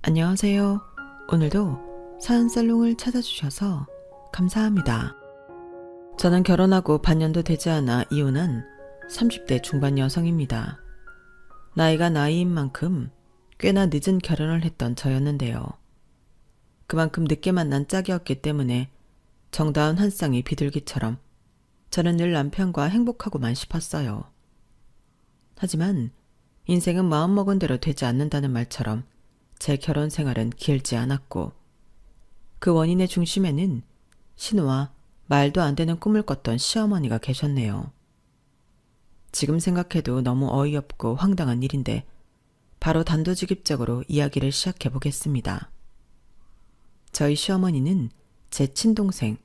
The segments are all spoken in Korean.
안녕하세요. 오늘도 사연살롱을 찾아주셔서 감사합니다. 저는 결혼하고 반년도 되지 않아 이혼한 30대 중반 여성입니다. 나이가 나이인 만큼 꽤나 늦은 결혼을 했던 저였는데요. 그만큼 늦게 만난 짝이었기 때문에 정다운 한 쌍의 비둘기처럼 저는 늘 남편과 행복하고만 싶었어요. 하지만 인생은 마음먹은 대로 되지 않는다는 말처럼 제 결혼 생활은 길지 않았고 그 원인의 중심에는 신우와 말도 안 되는 꿈을 꿨던 시어머니가 계셨네요. 지금 생각해도 너무 어이없고 황당한 일인데 바로 단도직입적으로 이야기를 시작해 보겠습니다. 저희 시어머니는 제 친동생,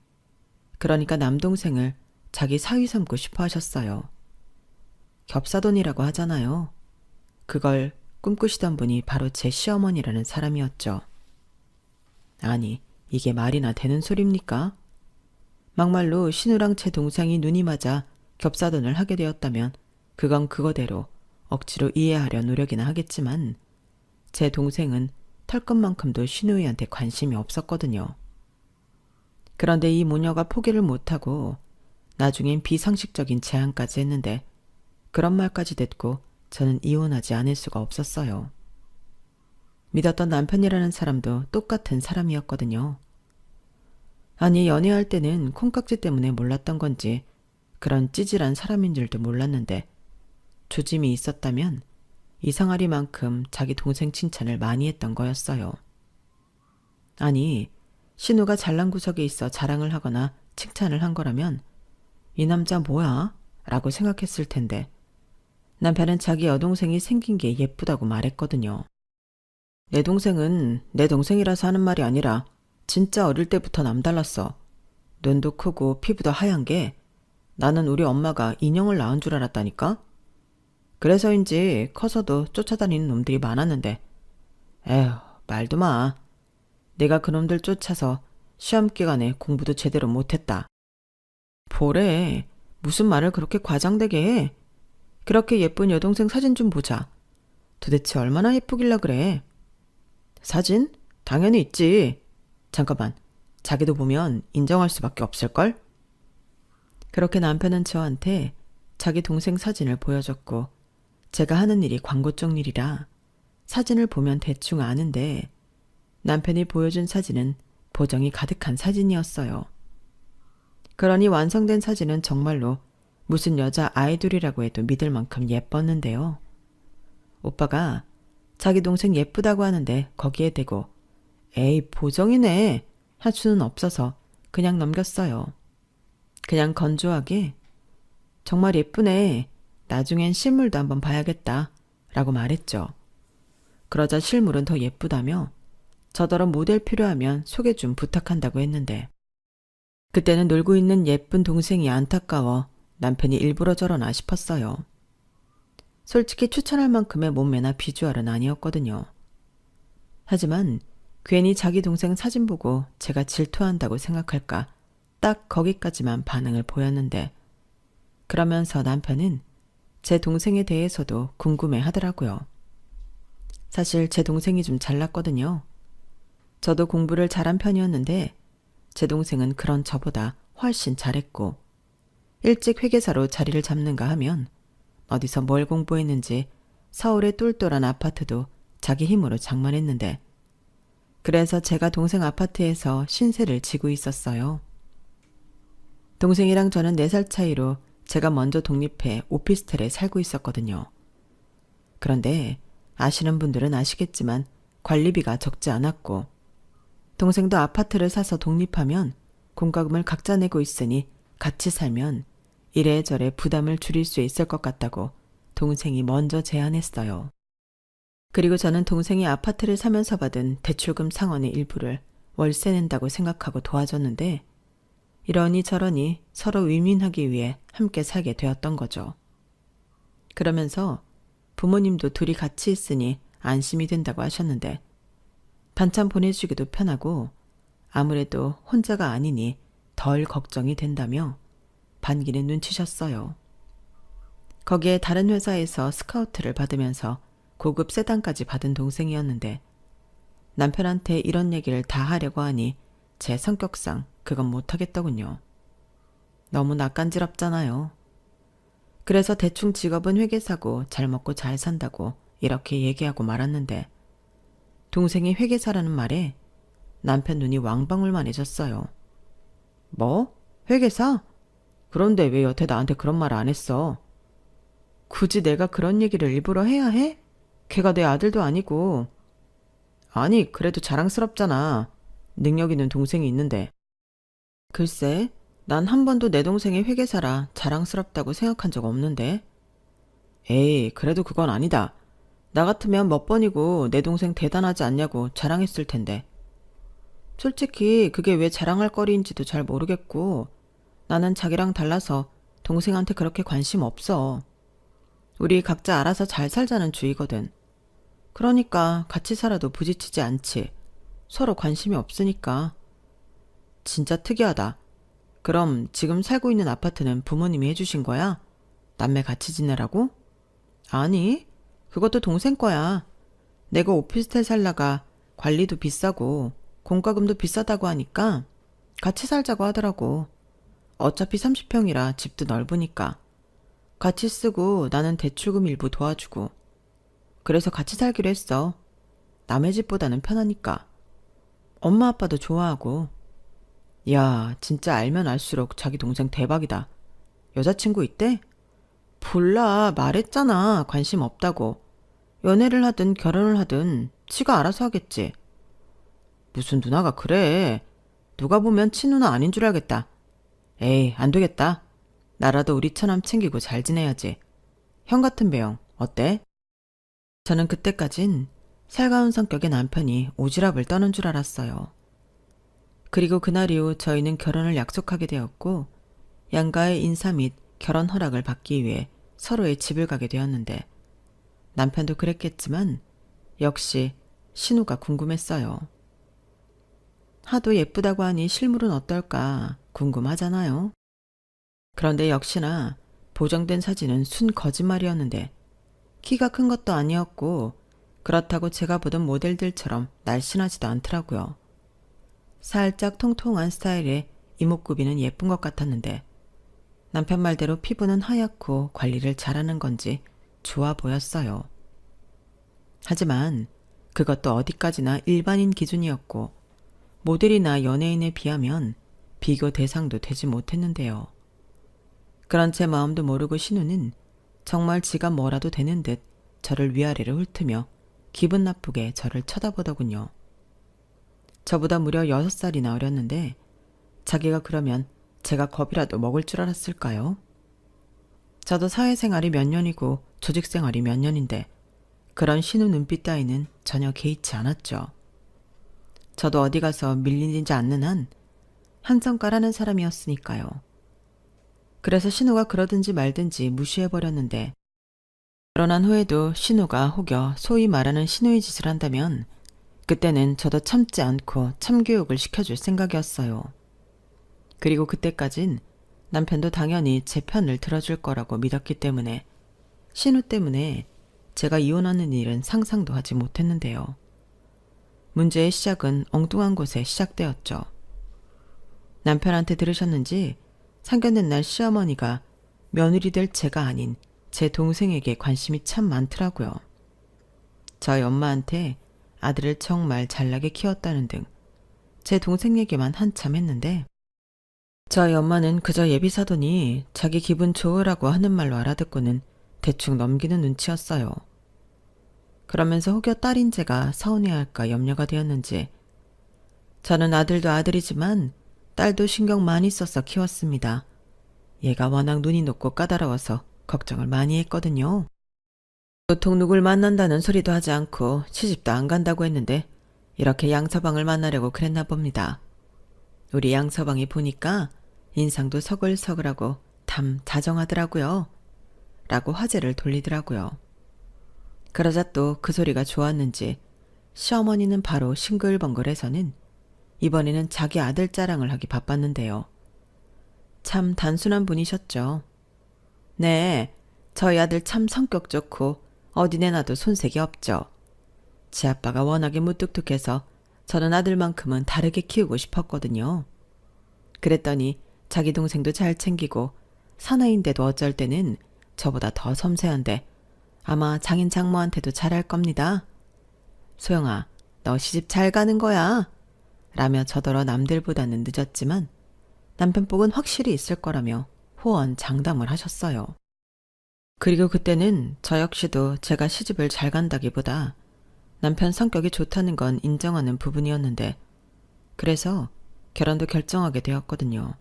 그러니까 남동생을 자기 사위 삼고 싶어 하셨어요. 겹사돈이라고 하잖아요. 그걸 꿈꾸시던 분이 바로 제 시어머니라는 사람이었죠. 아니, 이게 말이나 되는 소립니까? 막말로 신우랑 제 동생이 눈이 맞아 겹사돈을 하게 되었다면 그건 그거대로 억지로 이해하려 노력이나 하겠지만 제 동생은 털끝만큼도 신우이한테 관심이 없었거든요. 그런데 이 모녀가 포기를 못하고 나중엔 비상식적인 제안까지 했는데 그런 말까지 듣고 저는 이혼하지 않을 수가 없었어요. 믿었던 남편이라는 사람도 똑같은 사람이었거든요. 아니, 연애할 때는 콩깍지 때문에 몰랐던 건지 그런 찌질한 사람인 줄도 몰랐는데 조짐이 있었다면 이상하리만큼 자기 동생 칭찬을 많이 했던 거였어요. 아니, 신우가 잘난 구석에 있어 자랑을 하거나 칭찬을 한 거라면 이 남자 뭐야? 라고 생각했을 텐데 남편은 자기 여동생이 생긴 게 예쁘다고 말했거든요. 내 동생은 내 동생이라서 하는 말이 아니라 진짜 어릴 때부터 남달랐어. 눈도 크고 피부도 하얀 게 나는 우리 엄마가 인형을 낳은 줄 알았다니까? 그래서인지 커서도 쫓아다니는 놈들이 많았는데 에휴, 말도 마. 내가 그놈들 쫓아서 시험 기간에 공부도 제대로 못했다. 뭐래, 무슨 말을 그렇게 과장되게 해? 그렇게 예쁜 여동생 사진 좀 보자. 도대체 얼마나 예쁘길래 그래? 사진? 당연히 있지. 잠깐만, 자기도 보면 인정할 수밖에 없을걸? 그렇게 남편은 저한테 자기 동생 사진을 보여줬고 제가 하는 일이 광고 쪽 일이라 사진을 보면 대충 아는데 남편이 보여준 사진은 보정이 가득한 사진이었어요. 그러니 완성된 사진은 정말로 무슨 여자 아이돌이라고 해도 믿을 만큼 예뻤는데요. 오빠가 자기 동생 예쁘다고 하는데 거기에 대고 에이, 보정이네 할 수는 없어서 그냥 넘겼어요. 그냥 건조하게 정말 예쁘네. 나중엔 실물도 한번 봐야겠다 라고 말했죠. 그러자 실물은 더 예쁘다며 저더러 모델 필요하면 소개 좀 부탁한다고 했는데 그때는 놀고 있는 예쁜 동생이 안타까워 남편이 일부러 저러나 싶었어요. 솔직히 추천할 만큼의 몸매나 비주얼은 아니었거든요. 하지만 괜히 자기 동생 사진 보고 제가 질투한다고 생각할까 딱 거기까지만 반응을 보였는데 그러면서 남편은 제 동생에 대해서도 궁금해 하더라고요. 사실 제 동생이 좀 잘났거든요. 저도 공부를 잘한 편이었는데 제 동생은 그런 저보다 훨씬 잘했고 일찍 회계사로 자리를 잡는가 하면 어디서 뭘 공부했는지 서울의 똘똘한 아파트도 자기 힘으로 장만했는데 그래서 제가 동생 아파트에서 신세를 지고 있었어요. 동생이랑 저는 4살 차이로 제가 먼저 독립해 오피스텔에 살고 있었거든요. 그런데 아시는 분들은 아시겠지만 관리비가 적지 않았고 동생도 아파트를 사서 독립하면 공과금을 각자 내고 있으니 같이 살면 이래저래 부담을 줄일 수 있을 것 같다고 동생이 먼저 제안했어요. 그리고 저는 동생이 아파트를 사면서 받은 대출금 상환의 일부를 월세 낸다고 생각하고 도와줬는데 이러니 저러니 서로 윈윈하기 위해 함께 살게 되었던 거죠. 그러면서 부모님도 둘이 같이 있으니 안심이 된다고 하셨는데 반찬 보내주기도 편하고 아무래도 혼자가 아니니 덜 걱정이 된다며 반기는 눈치셨어요. 거기에 다른 회사에서 스카우트를 받으면서 고급 세단까지 받은 동생이었는데 남편한테 이런 얘기를 다 하려고 하니 제 성격상 그건 못하겠더군요. 너무 낯간지럽잖아요. 그래서 대충 직업은 회계사고 잘 먹고 잘 산다고 이렇게 얘기하고 말았는데 동생이 회계사라는 말에 남편 눈이 왕방울만해졌어요. 뭐? 회계사? 그런데 왜 여태 나한테 그런 말 안 했어? 굳이 내가 그런 얘기를 일부러 해야 해? 걔가 내 아들도 아니고. 아니, 그래도 자랑스럽잖아. 능력 있는 동생이 있는데. 글쎄, 난 한 번도 내 동생이 회계사라 자랑스럽다고 생각한 적 없는데. 에이, 그래도 그건 아니다. 나 같으면 몇 번이고 내 동생 대단하지 않냐고 자랑했을 텐데. 솔직히 그게 왜 자랑할 거리인지도 잘 모르겠고 나는 자기랑 달라서 동생한테 그렇게 관심 없어. 우리 각자 알아서 잘 살자는 주의거든. 그러니까 같이 살아도 부딪히지 않지. 서로 관심이 없으니까. 진짜 특이하다. 그럼 지금 살고 있는 아파트는 부모님이 해주신 거야? 남매 같이 지내라고? 아니, 그것도 동생 거야. 내가 오피스텔 살다가 관리도 비싸고 공과금도 비싸다고 하니까 같이 살자고 하더라고. 어차피 30평이라 집도 넓으니까. 같이 쓰고 나는 대출금 일부 도와주고. 그래서 같이 살기로 했어. 남의 집보다는 편하니까. 엄마 아빠도 좋아하고. 야, 진짜 알면 알수록 자기 동생 대박이다. 여자친구 있대? 몰라, 말했잖아. 관심 없다고. 연애를 하든 결혼을 하든 지가 알아서 하겠지. 무슨 누나가 그래. 누가 보면 친누나 아닌 줄 알겠다. 에이, 안 되겠다. 나라도 우리 처남 챙기고 잘 지내야지. 형 같은 배영 어때? 저는 그때까진 살가운 성격의 남편이 오지랖을 떠는 줄 알았어요. 그리고 그날 이후 저희는 결혼을 약속하게 되었고 양가의 인사 및 결혼 허락을 받기 위해 서로의 집을 가게 되었는데 남편도 그랬겠지만 역시 신우가 궁금했어요. 하도 예쁘다고 하니 실물은 어떨까 궁금하잖아요. 그런데 역시나 보정된 사진은 순 거짓말이었는데 키가 큰 것도 아니었고 그렇다고 제가 보던 모델들처럼 날씬하지도 않더라고요. 살짝 통통한 스타일의 이목구비는 예쁜 것 같았는데 남편 말대로 피부는 하얗고 관리를 잘하는 건지 좋아 보였어요. 하지만 그것도 어디까지나 일반인 기준이었고 모델이나 연예인에 비하면 비교 대상도 되지 못했는데요. 그런 제 마음도 모르고 신우는 정말 지가 뭐라도 되는 듯 저를 위아래로 훑으며 기분 나쁘게 저를 쳐다보더군요. 저보다 무려 6살이나 어렸는데 자기가 그러면 제가 겁이라도 먹을 줄 알았을까요? 저도 사회생활이 몇 년이고 조직생활이 몇 년인데 그런 신우 눈빛 따위는 전혀 개의치 않았죠. 저도 어디 가서 밀리지 않는 한 한성가라는 사람이었으니까요. 그래서 신우가 그러든지 말든지 무시해버렸는데 결혼한 후에도 신우가 혹여 소위 말하는 신우의 짓을 한다면 그때는 저도 참지 않고 참교육을 시켜줄 생각이었어요. 그리고 그때까진 남편도 당연히 제 편을 들어줄 거라고 믿었기 때문에 신우 때문에 제가 이혼하는 일은 상상도 하지 못했는데요. 문제의 시작은 엉뚱한 곳에 시작되었죠. 남편한테 들으셨는지 상견례 날 시어머니가 며느리 될 제가 아닌 제 동생에게 관심이 참 많더라고요. 저희 엄마한테 아들을 정말 잘나게 키웠다는 등 제 동생 얘기만 한참 했는데 저희 엄마는 그저 예비사돈이 자기 기분 좋으라고 하는 말로 알아듣고는 대충 넘기는 눈치였어요. 그러면서 혹여 딸인 제가 서운해할까 염려가 되었는지 저는 아들도 아들이지만 딸도 신경 많이 써서 키웠습니다. 얘가 워낙 눈이 높고 까다로워서 걱정을 많이 했거든요. 도통 누굴 만난다는 소리도 하지 않고 시집도 안 간다고 했는데 이렇게 양서방을 만나려고 그랬나 봅니다. 우리 양서방이 보니까 인상도 서글서글하고 참 다정하더라고요. 라고 화제를 돌리더라고요. 그러자 또 그 소리가 좋았는지 시어머니는 바로 싱글벙글해서는 이번에는 자기 아들 자랑을 하기 바빴는데요. 참 단순한 분이셨죠. 네, 저희 아들 참 성격 좋고 어디 내놔도 손색이 없죠. 제 아빠가 워낙에 무뚝뚝해서 저는 아들만큼은 다르게 키우고 싶었거든요. 그랬더니 자기 동생도 잘 챙기고 사나이인데도 어쩔 때는 저보다 더 섬세한데 아마 장인 장모한테도 잘할 겁니다. 소영아, 너 시집 잘 가는 거야. 라며 저더러 남들보다는 늦었지만 남편 복은 확실히 있을 거라며 호언 장담을 하셨어요. 그리고 그때는 저 역시도 제가 시집을 잘 간다기보다 남편 성격이 좋다는 건 인정하는 부분이었는데 그래서 결혼도 결정하게 되었거든요.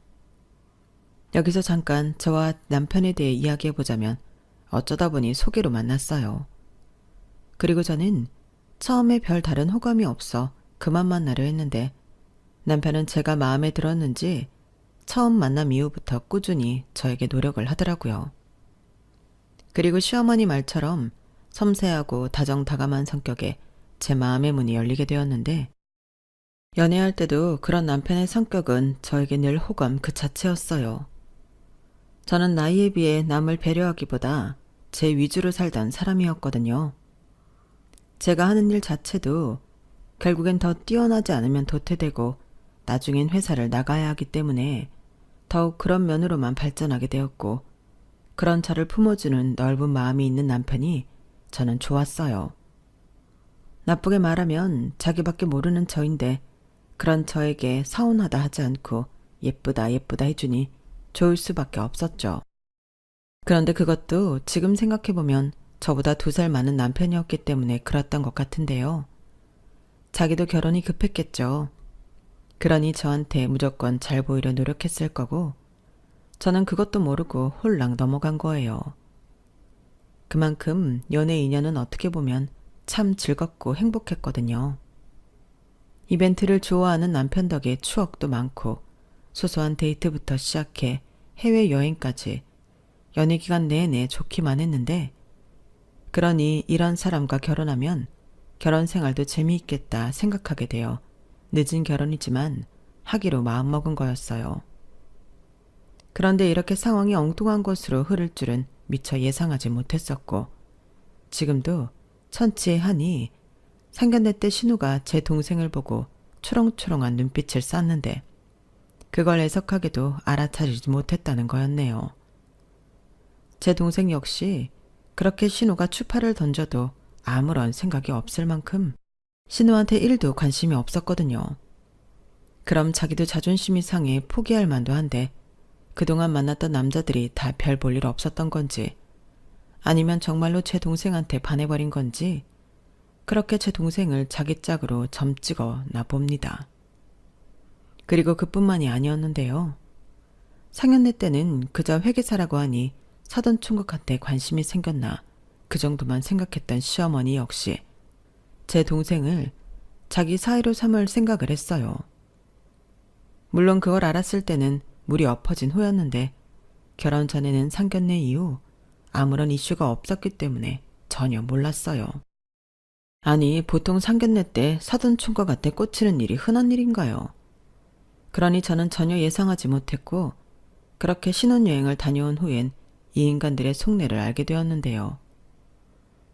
여기서 잠깐 저와 남편에 대해 이야기해보자면 어쩌다 보니 소개로 만났어요. 그리고 저는 처음에 별 다른 호감이 없어 그만 만나려 했는데 남편은 제가 마음에 들었는지 처음 만남 이후부터 꾸준히 저에게 노력을 하더라고요. 그리고 시어머니 말처럼 섬세하고 다정다감한 성격에 제 마음의 문이 열리게 되었는데 연애할 때도 그런 남편의 성격은 저에게 늘 호감 그 자체였어요. 저는 나이에 비해 남을 배려하기보다 제 위주로 살던 사람이었거든요. 제가 하는 일 자체도 결국엔 더 뛰어나지 않으면 도태되고 나중엔 회사를 나가야 하기 때문에 더욱 그런 면으로만 발전하게 되었고 그런 저를 품어주는 넓은 마음이 있는 남편이 저는 좋았어요. 나쁘게 말하면 자기밖에 모르는 저인데 그런 저에게 서운하다 하지 않고 예쁘다 예쁘다 해주니 좋을 수밖에 없었죠. 그런데 그것도 지금 생각해보면 저보다 2살 많은 남편이었기 때문에 그랬던 것 같은데요. 자기도 결혼이 급했겠죠. 그러니 저한테 무조건 잘 보이려 노력했을 거고 저는 그것도 모르고 홀랑 넘어간 거예요. 그만큼 연애 인연은 어떻게 보면 참 즐겁고 행복했거든요. 이벤트를 좋아하는 남편 덕에 추억도 많고 소소한 데이트부터 시작해 해외여행까지 연애 기간 내내 좋기만 했는데 그러니 이런 사람과 결혼하면 결혼 생활도 재미있겠다 생각하게 되어 늦은 결혼이지만 하기로 마음먹은 거였어요. 그런데 이렇게 상황이 엉뚱한 곳으로 흐를 줄은 미처 예상하지 못했었고 지금도 천치의 한이 상견례 때 신우가 제 동생을 보고 초롱초롱한 눈빛을 쐈는데 그걸 해석하게도 알아차리지 못했다는 거였네요. 제 동생 역시 그렇게 신우가 추파를 던져도 아무런 생각이 없을 만큼 신우한테 1도 관심이 없었거든요. 그럼 자기도 자존심이 상해 포기할 만도 한데 그동안 만났던 남자들이 다 별 볼 일 없었던 건지 아니면 정말로 제 동생한테 반해버린 건지 그렇게 제 동생을 자기 짝으로 점찍어 놔봅니다. 그리고 그뿐만이 아니었는데요. 상견례 때는 그저 회계사라고 하니 사돈 총각한테 관심이 생겼나 그 정도만 생각했던 시어머니 역시 제 동생을 자기 사이로 삼을 생각을 했어요. 물론 그걸 알았을 때는 물이 엎어진 후였는데 결혼 전에는 상견례 이후 아무런 이슈가 없었기 때문에 전혀 몰랐어요. 아니 보통 상견례 때 사돈 총각한테 꽂히는 일이 흔한 일인가요? 그러니 저는 전혀 예상하지 못했고 그렇게 신혼여행을 다녀온 후엔 이 인간들의 속내를 알게 되었는데요.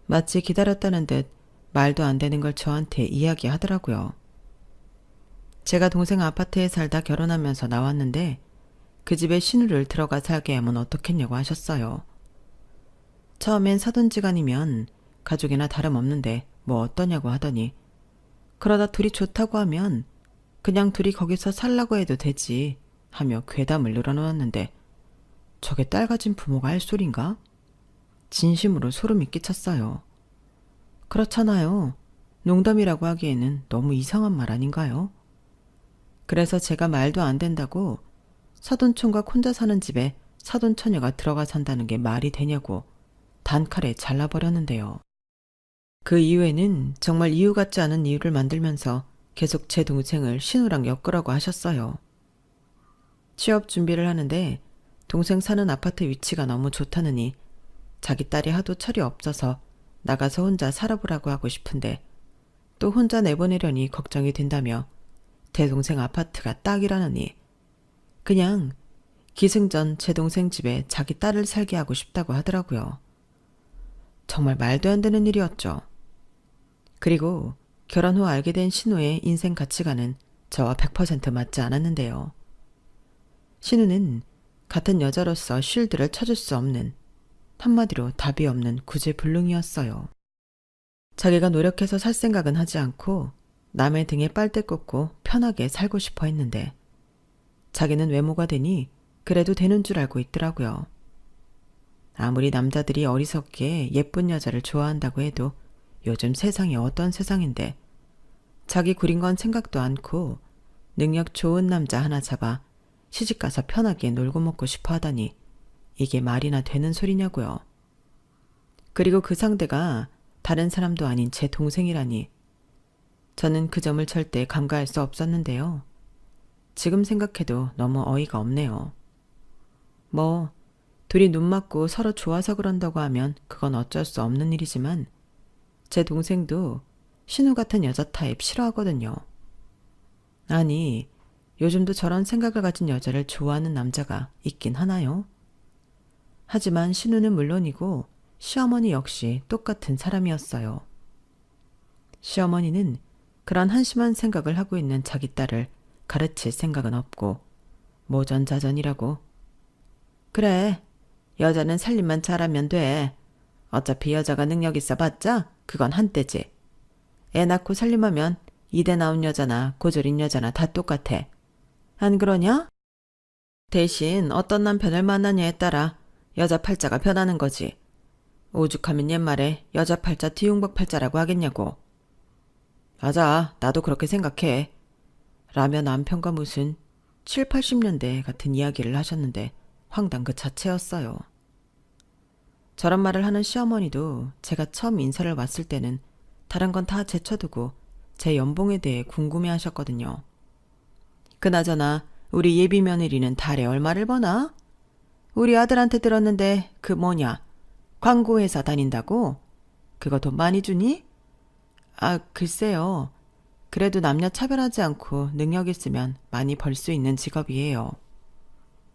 마치 기다렸다는 듯 말도 안 되는 걸 저한테 이야기하더라고요. 제가 동생 아파트에 살다 결혼하면서 나왔는데 그 집에 신우를 들어가 살게 하면 어떻겠냐고 하셨어요. 처음엔 사돈지간이면 가족이나 다름없는데 뭐 어떠냐고 하더니 그러다 둘이 좋다고 하면 그냥 둘이 거기서 살라고 해도 되지 하며 괴담을 늘어놓았는데 저게 딸 가진 부모가 할 소린가? 진심으로 소름이 끼쳤어요. 그렇잖아요. 농담이라고 하기에는 너무 이상한 말 아닌가요? 그래서 제가 말도 안 된다고 사돈총각 혼자 사는 집에 사돈처녀가 들어가 산다는 게 말이 되냐고 단칼에 잘라버렸는데요. 그 이후에는 정말 이유 같지 않은 이유를 만들면서 계속 제 동생을 신우랑 엮으라고 하셨어요. 취업 준비를 하는데 동생 사는 아파트 위치가 너무 좋다느니 자기 딸이 하도 철이 없어서 나가서 혼자 살아보라고 하고 싶은데 또 혼자 내보내려니 걱정이 된다며 대동생 아파트가 딱이라느니 그냥 기승전 제 동생 집에 자기 딸을 살게 하고 싶다고 하더라고요. 정말 말도 안 되는 일이었죠. 그리고 결혼 후 알게 된 신우의 인생 가치관은 저와 100% 맞지 않았는데요. 신우는 같은 여자로서 쉴드를 쳐줄 수 없는, 한마디로 답이 없는 구제불능이었어요. 자기가 노력해서 살 생각은 하지 않고 남의 등에 빨대 꽂고 편하게 살고 싶어 했는데 자기는 외모가 되니 그래도 되는 줄 알고 있더라고요. 아무리 남자들이 어리석게 예쁜 여자를 좋아한다고 해도 요즘 세상이 어떤 세상인데 자기 구린 건 생각도 않고 능력 좋은 남자 하나 잡아 시집가서 편하게 놀고 먹고 싶어 하다니 이게 말이나 되는 소리냐고요. 그리고 그 상대가 다른 사람도 아닌 제 동생이라니 저는 그 점을 절대 간과할 수 없었는데요. 지금 생각해도 너무 어이가 없네요. 뭐 둘이 눈 맞고 서로 좋아서 그런다고 하면 그건 어쩔 수 없는 일이지만 제 동생도 신우 같은 여자 타입 싫어하거든요. 아니, 요즘도 저런 생각을 가진 여자를 좋아하는 남자가 있긴 하나요? 하지만 신우는 물론이고 시어머니 역시 똑같은 사람이었어요. 시어머니는 그런 한심한 생각을 하고 있는 자기 딸을 가르칠 생각은 없고 모전자전이라고. 그래, 여자는 살림만 잘하면 돼. 어차피 여자가 능력 있어 봤자 그건 한때지. 애 낳고 살림하면 이대 나온 여자나 고졸인 여자나 다 똑같아. 안 그러냐? 대신 어떤 남편을 만나냐에 따라 여자 팔자가 변하는 거지. 오죽하면 옛말에 여자 팔자 뒤웅박 팔자라고 하겠냐고. 맞아, 나도 그렇게 생각해. 라며 남편과 무슨 7, 80년대 같은 이야기를 하셨는데 황당 그 자체였어요. 저런 말을 하는 시어머니도 제가 처음 인사를 왔을 때는 다른 건 다 제쳐두고 제 연봉에 대해 궁금해 하셨거든요. 그나저나 우리 예비 며느리는 달에 얼마를 버나? 우리 아들한테 들었는데 그 뭐냐, 광고회사 다닌다고? 그거 돈 많이 주니? 아, 글쎄요. 그래도 남녀 차별하지 않고 능력 있으면 많이 벌 수 있는 직업이에요.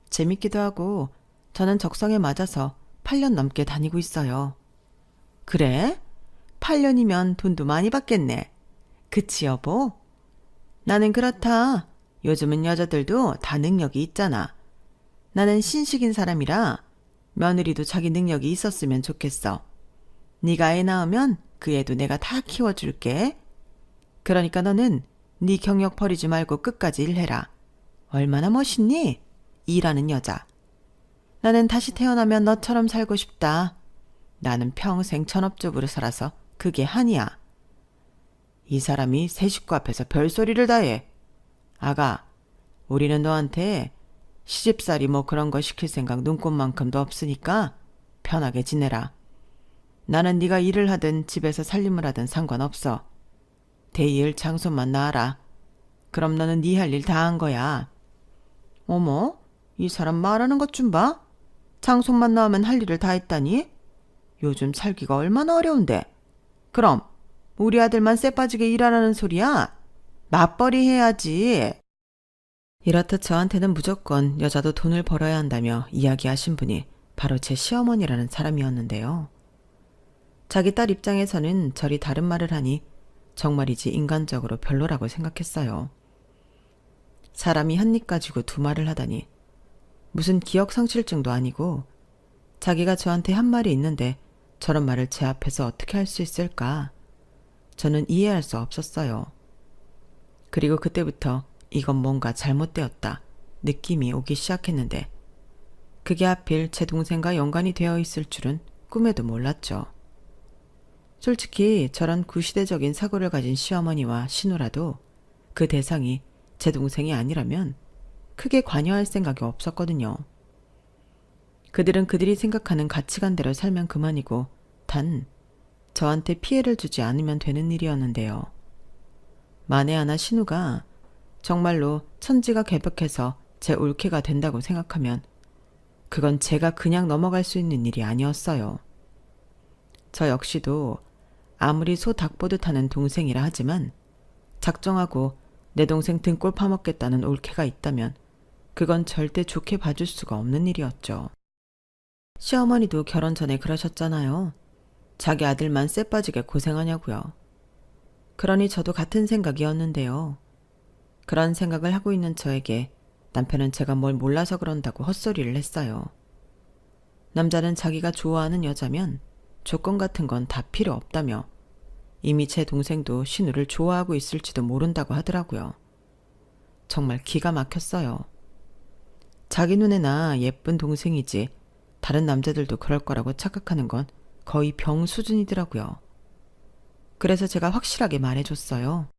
재밌기도 하고 저는 적성에 맞아서 8년 넘게 다니고 있어요. 그래? 8년이면 돈도 많이 받겠네. 그치 여보? 나는 그렇다. 요즘은 여자들도 다 능력이 있잖아. 나는 신식인 사람이라 며느리도 자기 능력이 있었으면 좋겠어. 네가 애 낳으면 그 애도 내가 다 키워줄게. 그러니까 너는 네 경력 버리지 말고 끝까지 일해라. 얼마나 멋있니? 일하는 여자. 나는 다시 태어나면 너처럼 살고 싶다. 나는 평생 전업주부로 살아서 그게 한이야. 이 사람이 새 식구 앞에서 별소리를 다 해. 아가, 우리는 너한테 시집살이 뭐 그런 거 시킬 생각 눈꼽만큼도 없으니까 편하게 지내라. 나는 네가 일을 하든 집에서 살림을 하든 상관없어. 대일 장소만 나와라. 그럼 너는 네 할 일 다 한 거야. 어머, 이 사람 말하는 것 좀 봐. 장소만 나오면 할 일을 다 했다니? 요즘 살기가 얼마나 어려운데. 그럼 우리 아들만 쎄 빠지게 일하라는 소리야? 맞벌이 해야지. 이렇듯 저한테는 무조건 여자도 돈을 벌어야 한다며 이야기하신 분이 바로 제 시어머니라는 사람이었는데요. 자기 딸 입장에서는 저리 다른 말을 하니 정말이지 인간적으로 별로라고 생각했어요. 사람이 한 입 가지고 두 말을 하다니 무슨 기억상실증도 아니고 자기가 저한테 한 말이 있는데 저런 말을 제 앞에서 어떻게 할 수 있을까? 저는 이해할 수 없었어요. 그리고 그때부터 이건 뭔가 잘못되었다 느낌이 오기 시작했는데 그게 하필 제 동생과 연관이 되어 있을 줄은 꿈에도 몰랐죠. 솔직히 저런 구시대적인 사고를 가진 시어머니와 신우라도 그 대상이 제 동생이 아니라면 크게 관여할 생각이 없었거든요. 그들은 그들이 생각하는 가치관대로 살면 그만이고 단 저한테 피해를 주지 않으면 되는 일이었는데요. 만에 하나 신우가 정말로 천지가 개벽해서 제 올케가 된다고 생각하면 그건 제가 그냥 넘어갈 수 있는 일이 아니었어요. 저 역시도 아무리 소 닭 보듯 하는 동생이라 하지만 작정하고 내 동생 등골 파먹겠다는 올케가 있다면 그건 절대 좋게 봐줄 수가 없는 일이었죠. 시어머니도 결혼 전에 그러셨잖아요. 자기 아들만 쎄 빠지게 고생하냐고요. 그러니 저도 같은 생각이었는데요. 그런 생각을 하고 있는 저에게 남편은 제가 뭘 몰라서 그런다고 헛소리를 했어요. 남자는 자기가 좋아하는 여자면 조건 같은 건 다 필요 없다며 이미 제 동생도 신우를 좋아하고 있을지도 모른다고 하더라고요. 정말 기가 막혔어요. 자기 눈에나 예쁜 동생이지 다른 남자들도 그럴 거라고 착각하는 건 거의 병 수준이더라고요. 그래서 제가 확실하게 말해줬어요.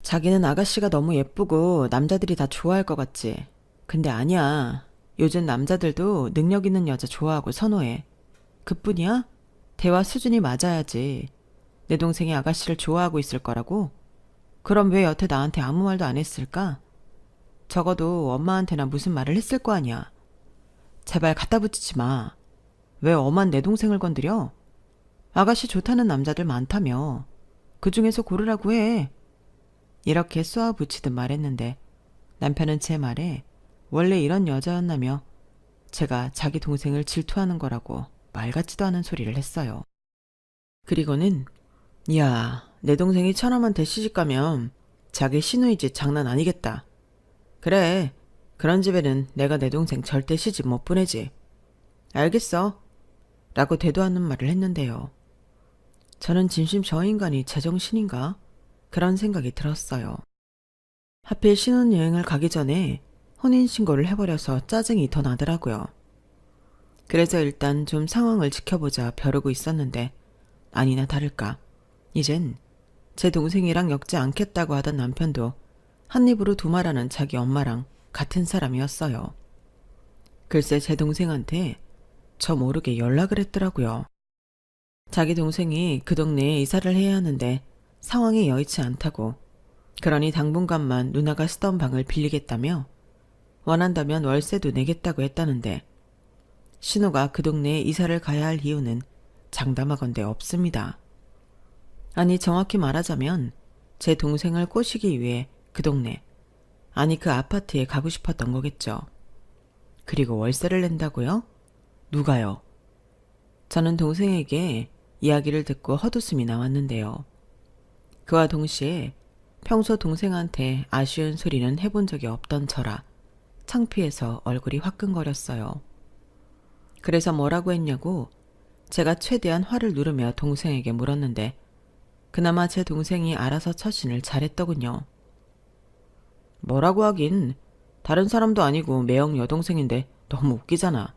자기는 아가씨가 너무 예쁘고 남자들이 다 좋아할 것 같지. 근데 아니야. 요즘 남자들도 능력 있는 여자 좋아하고 선호해. 그뿐이야? 대화 수준이 맞아야지. 내 동생이 아가씨를 좋아하고 있을 거라고? 그럼 왜 여태 나한테 아무 말도 안 했을까? 적어도 엄마한테나 무슨 말을 했을 거 아니야. 제발 갖다 붙이지 마. 왜 엄한 내 동생을 건드려? 아가씨 좋다는 남자들 많다며. 그 중에서 고르라고 해. 이렇게 쏘아붙이듯 말했는데 남편은 제 말에 원래 이런 여자였나며 제가 자기 동생을 질투하는 거라고 말 같지도 않은 소리를 했어요. 그리고는 야, 내 동생이 처남한테 시집가면 자기 시누이 집 장난 아니겠다. 그래, 그런 집에는 내가 내 동생 절대 시집 못 보내지. 알겠어. 라고 대도하는 말을 했는데요. 저는 진심 저 인간이 제정신인가? 그런 생각이 들었어요. 하필 신혼여행을 가기 전에 혼인신고를 해버려서 짜증이 더 나더라고요. 그래서 일단 좀 상황을 지켜보자 벼르고 있었는데 아니나 다를까 이젠 제 동생이랑 엮지 않겠다고 하던 남편도 한 입으로 두 말하는 자기 엄마랑 같은 사람이었어요. 글쎄 제 동생한테 저 모르게 연락을 했더라고요. 자기 동생이 그 동네에 이사를 해야 하는데 상황이 여의치 않다고 그러니 당분간만 누나가 쓰던 방을 빌리겠다며 원한다면 월세도 내겠다고 했다는데 신우가 그 동네에 이사를 가야 할 이유는 장담하건대 없습니다. 아니 정확히 말하자면 제 동생을 꼬시기 위해 그 동네 아니 그 아파트에 가고 싶었던 거겠죠. 그리고 월세를 낸다고요? 누가요? 저는 동생에게 이야기를 듣고 헛웃음이 나왔는데요. 그와 동시에 평소 동생한테 아쉬운 소리는 해본 적이 없던 저라 창피해서 얼굴이 화끈거렸어요. 그래서 뭐라고 했냐고 제가 최대한 화를 누르며 동생에게 물었는데 그나마 제 동생이 알아서 처신을 잘했더군요. 뭐라고 하긴 다른 사람도 아니고 매형 여동생인데 너무 웃기잖아.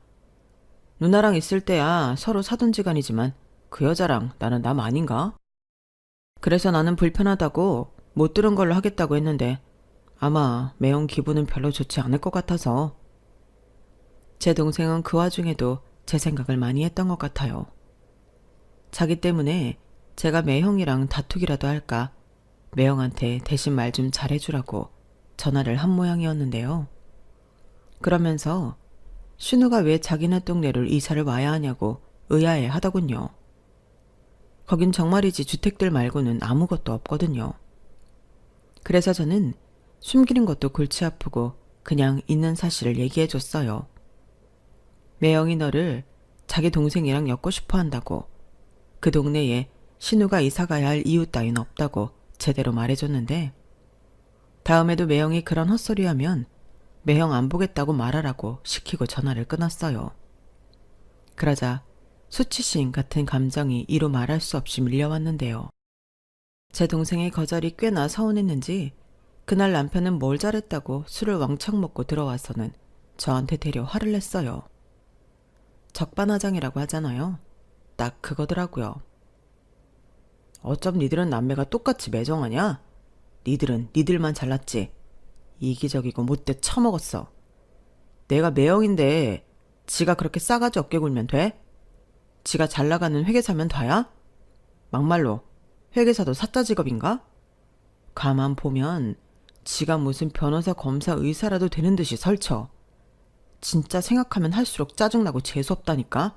누나랑 있을 때야 서로 사돈지간이지만 그 여자랑 나는 남 아닌가? 그래서 나는 불편하다고 못 들은 걸로 하겠다고 했는데 아마 매형 기분은 별로 좋지 않을 것 같아서. 제 동생은 그 와중에도 제 생각을 많이 했던 것 같아요. 자기 때문에 제가 매형이랑 다투기라도 할까 매형한테 대신 말 좀 잘해주라고 전화를 한 모양이었는데요. 그러면서 신우가 왜 자기네 동네를 이사를 와야 하냐고 의아해 하더군요. 거긴 정말이지 주택들 말고는 아무것도 없거든요. 그래서 저는 숨기는 것도 골치 아프고 그냥 있는 사실을 얘기해줬어요. 매형이 너를 자기 동생이랑 엮고 싶어 한다고 그 동네에 신우가 이사 가야 할 이유 따윈 없다고 제대로 말해줬는데 다음에도 매형이 그런 헛소리하면 매형 안 보겠다고 말하라고 시키고 전화를 끊었어요. 그러자 수치심 같은 감정이 이루 말할 수 없이 밀려왔는데요. 제 동생의 거절이 꽤나 서운했는지 그날 남편은 뭘 잘했다고 술을 왕창 먹고 들어와서는 저한테 대려 화를 냈어요. 적반하장이라고 하잖아요. 딱 그거더라고요. 어쩜 니들은 남매가 똑같이 매정하냐? 니들은 니들만 잘났지. 이기적이고 못돼 처먹었어. 내가 매형인데 지가 그렇게 싸가지 없게 굴면 돼? 지가 잘나가는 회계사면 다야? 막말로 회계사도 사자 직업인가? 가만 보면 지가 무슨 변호사, 검사, 의사라도 되는 듯이 설쳐. 진짜 생각하면 할수록 짜증나고 재수없다니까?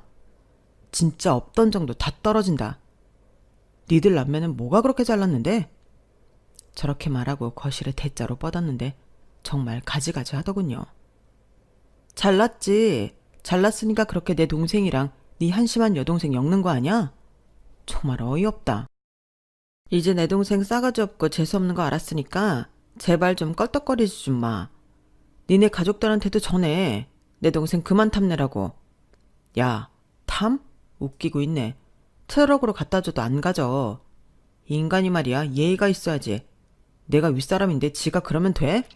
진짜 없던 정도 다 떨어진다. 니들 남매는 뭐가 그렇게 잘났는데? 저렇게 말하고 거실에 대자로 뻗었는데 정말 가지가지 하더군요. 잘났지. 잘났으니까 그렇게 내 동생이랑 네 한심한 여동생 엮는 거 아냐? 정말 어이없다. 이제 내 동생 싸가지 없고 재수없는 거 알았으니까 제발 좀 껄떡거리지 좀 마. 니네 가족들한테도 전해. 내 동생 그만 탐내라고. 야, 탐? 웃기고 있네. 트럭으로 갖다 줘도 안 가져. 이 인간이 말이야, 예의가 있어야지. 내가 윗사람인데 지가 그러면 돼?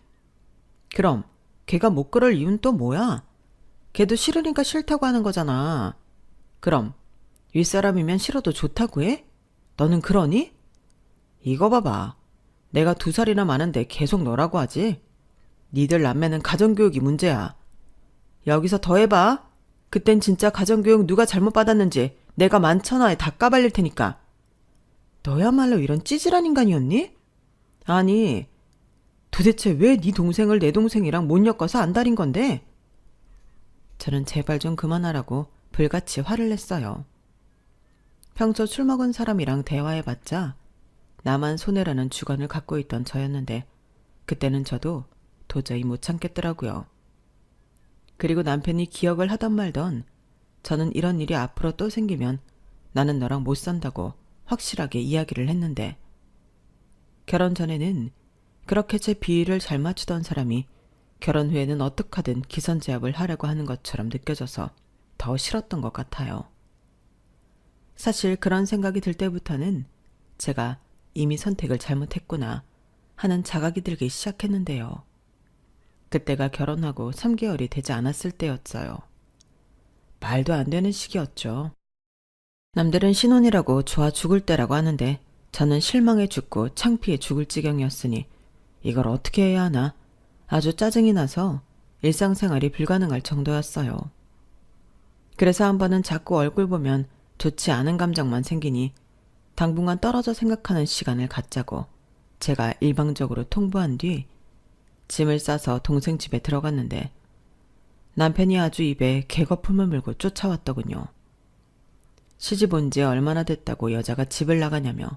그럼 걔가 못 그럴 이유는 또 뭐야? 걔도 싫으니까 싫다고 하는 거잖아. 그럼 윗사람이면 싫어도 좋다고 해? 너는 그러니? 이거 봐봐. 내가 2살이나 많은데 계속 너라고 하지? 니들 남매는 가정교육이 문제야. 여기서 더 해봐. 그땐 진짜 가정교육 누가 잘못 받았는지 내가 만천하에 다 까발릴 테니까. 너야말로 이런 찌질한 인간이었니? 아니, 도대체 왜 네 동생을 내 동생이랑 못 엮어서 안달인 건데? 저는 제발 좀 그만하라고 불같이 화를 냈어요. 평소 술 먹은 사람이랑 대화해봤자 나만 손해라는 주관을 갖고 있던 저였는데 그때는 저도 도저히 못 참겠더라고요. 그리고 남편이 기억을 하던 말던 저는 이런 일이 앞으로 또 생기면 나는 너랑 못 산다고 확실하게 이야기를 했는데 결혼 전에는 그렇게 제 비위를 잘 맞추던 사람이 결혼 후에는 어떡하든 기선제압을 하려고 하는 것처럼 느껴져서 더 싫었던 것 같아요. 사실 그런 생각이 들 때부터는 제가 이미 선택을 잘못했구나 하는 자각이 들기 시작했는데요. 그때가 결혼하고 3개월이 되지 않았을 때였어요. 말도 안 되는 시기였죠. 남들은 신혼이라고 좋아 죽을 때라고 하는데 저는 실망해 죽고 창피해 죽을 지경이었으니 이걸 어떻게 해야 하나 아주 짜증이 나서 일상생활이 불가능할 정도였어요. 그래서 한 번은 자꾸 얼굴 보면 좋지 않은 감정만 생기니 당분간 떨어져 생각하는 시간을 갖자고 제가 일방적으로 통보한 뒤 짐을 싸서 동생 집에 들어갔는데 남편이 아주 입에 개거품을 물고 쫓아왔더군요. 시집 온 지 얼마나 됐다고 여자가 집을 나가냐며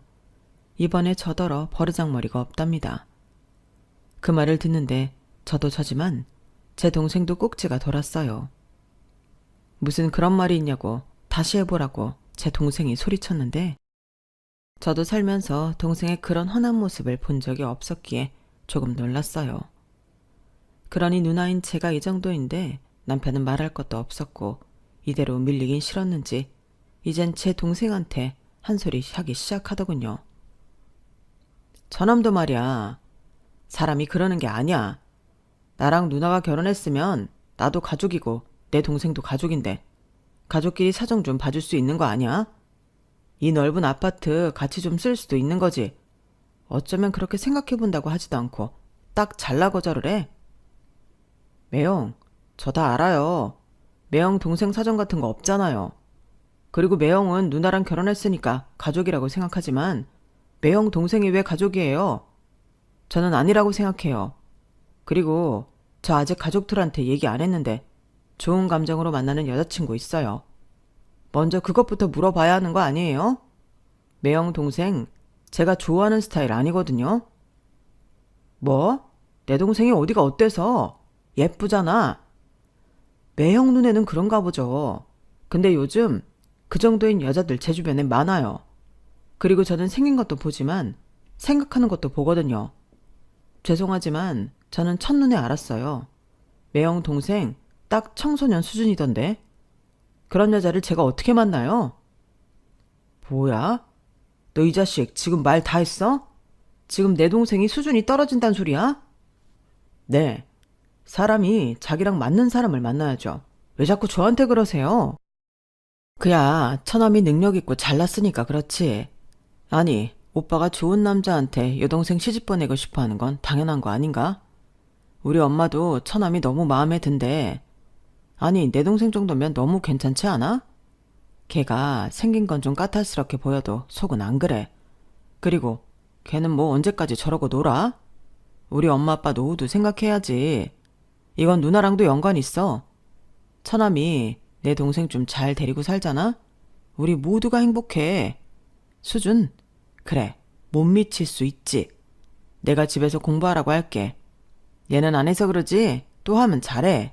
이번에 저더러 버르장머리가 없답니다. 그 말을 듣는데 저도 저지만 제 동생도 꼭지가 돌았어요. 무슨 그런 말이 있냐고 다시 해보라고 제 동생이 소리쳤는데 저도 살면서 동생의 그런 훤한 모습을 본 적이 없었기에 조금 놀랐어요. 그러니 누나인 제가 이 정도인데 남편은 말할 것도 없었고 이대로 밀리긴 싫었는지 이젠 제 동생한테 한 소리 하기 시작하더군요. 저놈도 말이야. 사람이 그러는 게 아니야. 나랑 누나가 결혼했으면 나도 가족이고 내 동생도 가족인데 가족끼리 사정 좀 봐줄 수 있는 거 아니야? 이 넓은 아파트 같이 좀 쓸 수도 있는 거지. 어쩌면 그렇게 생각해본다고 하지도 않고 딱 잘라 거절을 해. 매영, 저 다 알아요. 매영 동생 사정 같은 거 없잖아요. 그리고 매영은 누나랑 결혼했으니까 가족이라고 생각하지만 매영 동생이 왜 가족이에요? 저는 아니라고 생각해요. 그리고 저 아직 가족들한테 얘기 안 했는데 좋은 감정으로 만나는 여자친구 있어요. 먼저 그것부터 물어봐야 하는 거 아니에요? 매영 동생 제가 좋아하는 스타일 아니거든요. 뭐? 내 동생이 어디가 어때서? 예쁘잖아. 매형 눈에는 그런가 보죠. 근데 요즘 그 정도인 여자들 제 주변에 많아요. 그리고 저는 생긴 것도 보지만 생각하는 것도 보거든요. 죄송하지만 저는 첫눈에 알았어요. 매형 동생 딱 청소년 수준이던데. 그런 여자를 제가 어떻게 만나요? 뭐야? 너 이 자식 지금 말 다 했어? 지금 내 동생이 수준이 떨어진단 소리야? 네. 사람이 자기랑 맞는 사람을 만나야죠. 왜 자꾸 저한테 그러세요? 그야 처남이 능력 있고 잘났으니까 그렇지. 아니, 오빠가 좋은 남자한테 여동생 시집 보내고 싶어 하는 건 당연한 거 아닌가? 우리 엄마도 처남이 너무 마음에 든대. 아니, 내 동생 정도면 너무 괜찮지 않아? 걔가 생긴 건 좀 까탈스럽게 보여도 속은 안 그래. 그리고 걔는 뭐 언제까지 저러고 놀아? 우리 엄마 아빠 노후도 생각해야지. 이건 누나랑도 연관 있어. 처남이 내 동생 좀 잘 데리고 살잖아? 우리 모두가 행복해. 수준? 그래, 못 미칠 수 있지. 내가 집에서 공부하라고 할게. 얘는 안 해서 그러지? 또 하면 잘해.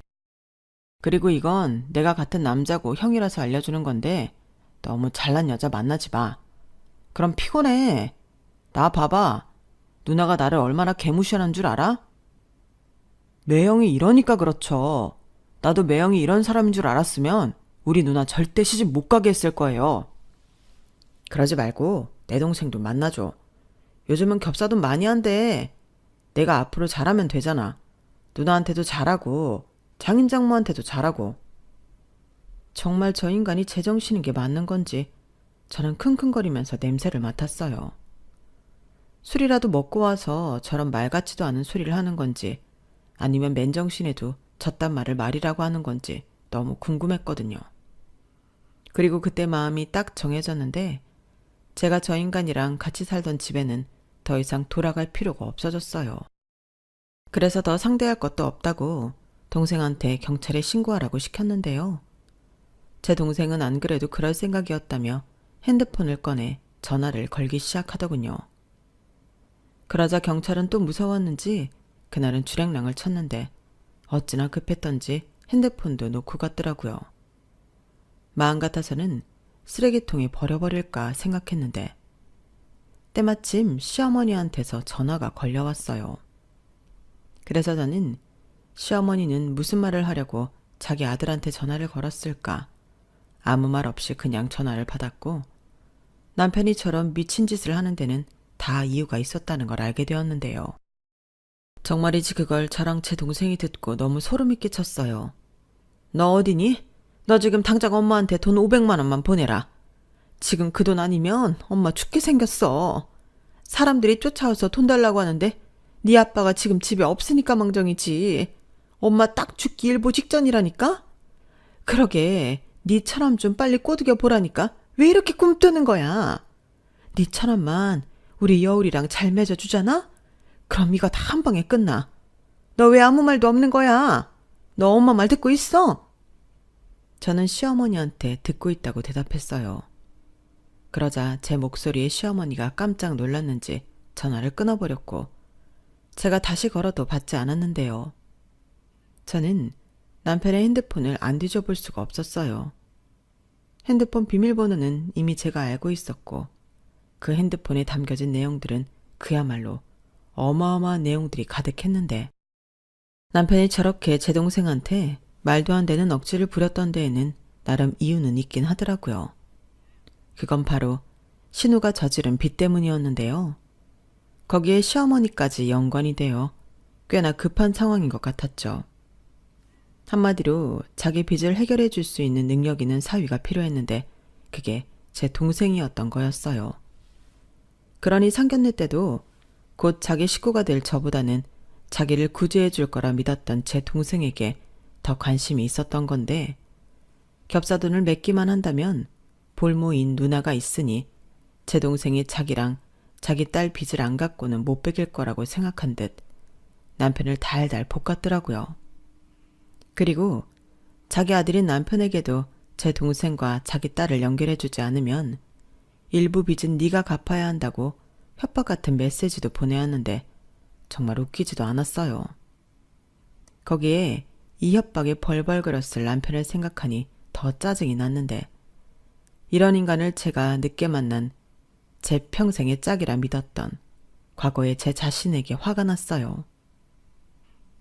그리고 이건 내가 같은 남자고 형이라서 알려주는 건데 너무 잘난 여자 만나지 마. 그럼 피곤해. 나 봐봐. 누나가 나를 얼마나 개무시하는 줄 알아? 매형이 이러니까 그렇죠. 나도 매형이 이런 사람인 줄 알았으면 우리 누나 절대 시집 못 가게 했을 거예요. 그러지 말고 내 동생도 만나줘. 요즘은 겹사돈 많이 한대. 내가 앞으로 잘하면 되잖아. 누나한테도 잘하고 장인장모한테도 잘하고. 정말 저 인간이 제정신인 게 맞는 건지 저는 킁킁거리면서 냄새를 맡았어요. 술이라도 먹고 와서 저런 말 같지도 않은 소리를 하는 건지 아니면 맨정신에도 저딴 말을 말이라고 하는 건지 너무 궁금했거든요. 그리고 그때 마음이 딱 정해졌는데 제가 저 인간이랑 같이 살던 집에는 더 이상 돌아갈 필요가 없어졌어요. 그래서 더 상대할 것도 없다고 동생한테 경찰에 신고하라고 시켰는데요. 제 동생은 안 그래도 그럴 생각이었다며 핸드폰을 꺼내 전화를 걸기 시작하더군요. 그러자 경찰은 또 무서웠는지 그날은 주랭랑을 쳤는데 어찌나 급했던지 핸드폰도 놓고 갔더라고요. 마음 같아서는 쓰레기통에 버려버릴까 생각했는데 때마침 시어머니한테서 전화가 걸려왔어요. 그래서 저는 시어머니는 무슨 말을 하려고 자기 아들한테 전화를 걸었을까 아무 말 없이 그냥 전화를 받았고 남편이 저런 미친 짓을 하는 데는 다 이유가 있었다는 걸 알게 되었는데요. 정말이지 그걸 저랑 제 동생이 듣고 너무 소름이 끼쳤어요. 너 어디니? 너 지금 당장 엄마한테 돈 500만 원만 보내라. 지금 그 돈 아니면 엄마 죽게 생겼어. 사람들이 쫓아와서 돈 달라고 하는데 네 아빠가 지금 집에 없으니까 망정이지. 엄마 딱 죽기 일보 직전이라니까? 그러게 니처럼 좀 빨리 꼬드겨 보라니까 왜 이렇게 꿈뜨는 거야? 니처럼만 우리 여울이랑 잘 맺어주잖아? 그럼 이거 다 한 방에 끝나. 너 왜 아무 말도 없는 거야? 너 엄마 말 듣고 있어? 저는 시어머니한테 듣고 있다고 대답했어요. 그러자 제 목소리에 시어머니가 깜짝 놀랐는지 전화를 끊어버렸고 제가 다시 걸어도 받지 않았는데요. 저는 남편의 핸드폰을 안 뒤져볼 수가 없었어요. 핸드폰 비밀번호는 이미 제가 알고 있었고 그 핸드폰에 담겨진 내용들은 그야말로 어마어마한 내용들이 가득했는데 남편이 저렇게 제 동생한테 말도 안 되는 억지를 부렸던 데에는 나름 이유는 있긴 하더라고요. 그건 바로 신우가 저지른 빚 때문이었는데요. 거기에 시어머니까지 연관이 되어 꽤나 급한 상황인 것 같았죠. 한마디로 자기 빚을 해결해 줄 수 있는 능력 있는 사위가 필요했는데 그게 제 동생이었던 거였어요. 그러니 상견례 때도 곧 자기 식구가 될 저보다는 자기를 구제해 줄 거라 믿었던 제 동생에게 더 관심이 있었던 건데 겹사돈을 맺기만 한다면 볼모인 누나가 있으니 제 동생이 자기랑 자기 딸 빚을 안 갚고는 못 베길 거라고 생각한 듯 남편을 달달 볶았더라고요. 그리고 자기 아들인 남편에게도 제 동생과 자기 딸을 연결해주지 않으면 일부 빚은 네가 갚아야 한다고 협박 같은 메시지도 보내왔는데 정말 웃기지도 않았어요. 거기에 이 협박에 벌벌거렸을 남편을 생각하니 더 짜증이 났는데 이런 인간을 제가 늦게 만난 제 평생의 짝이라 믿었던 과거의 제 자신에게 화가 났어요.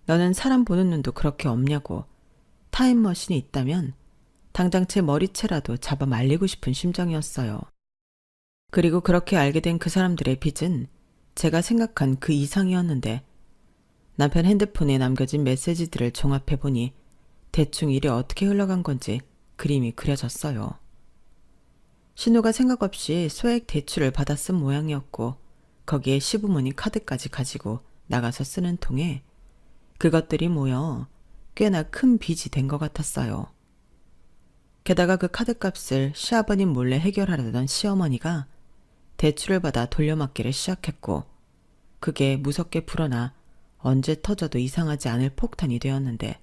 너는 사람 보는 눈도 그렇게 없냐고 타임머신이 있다면 당장 제 머리채라도 잡아 말리고 싶은 심정이었어요. 그리고 그렇게 알게 된 그 사람들의 빚은 제가 생각한 그 이상이었는데 남편 핸드폰에 남겨진 메시지들을 종합해보니 대충 일이 어떻게 흘러간 건지 그림이 그려졌어요. 신우가 생각 없이 소액 대출을 받아 쓴 모양이었고 거기에 시부모님 카드까지 가지고 나가서 쓰는 통에 그것들이 모여 꽤나 큰 빚이 된 것 같았어요. 게다가 그 카드값을 시아버님 몰래 해결하려던 시어머니가 대출을 받아 돌려막기를 시작했고 그게 무섭게 불어나 언제 터져도 이상하지 않을 폭탄이 되었는데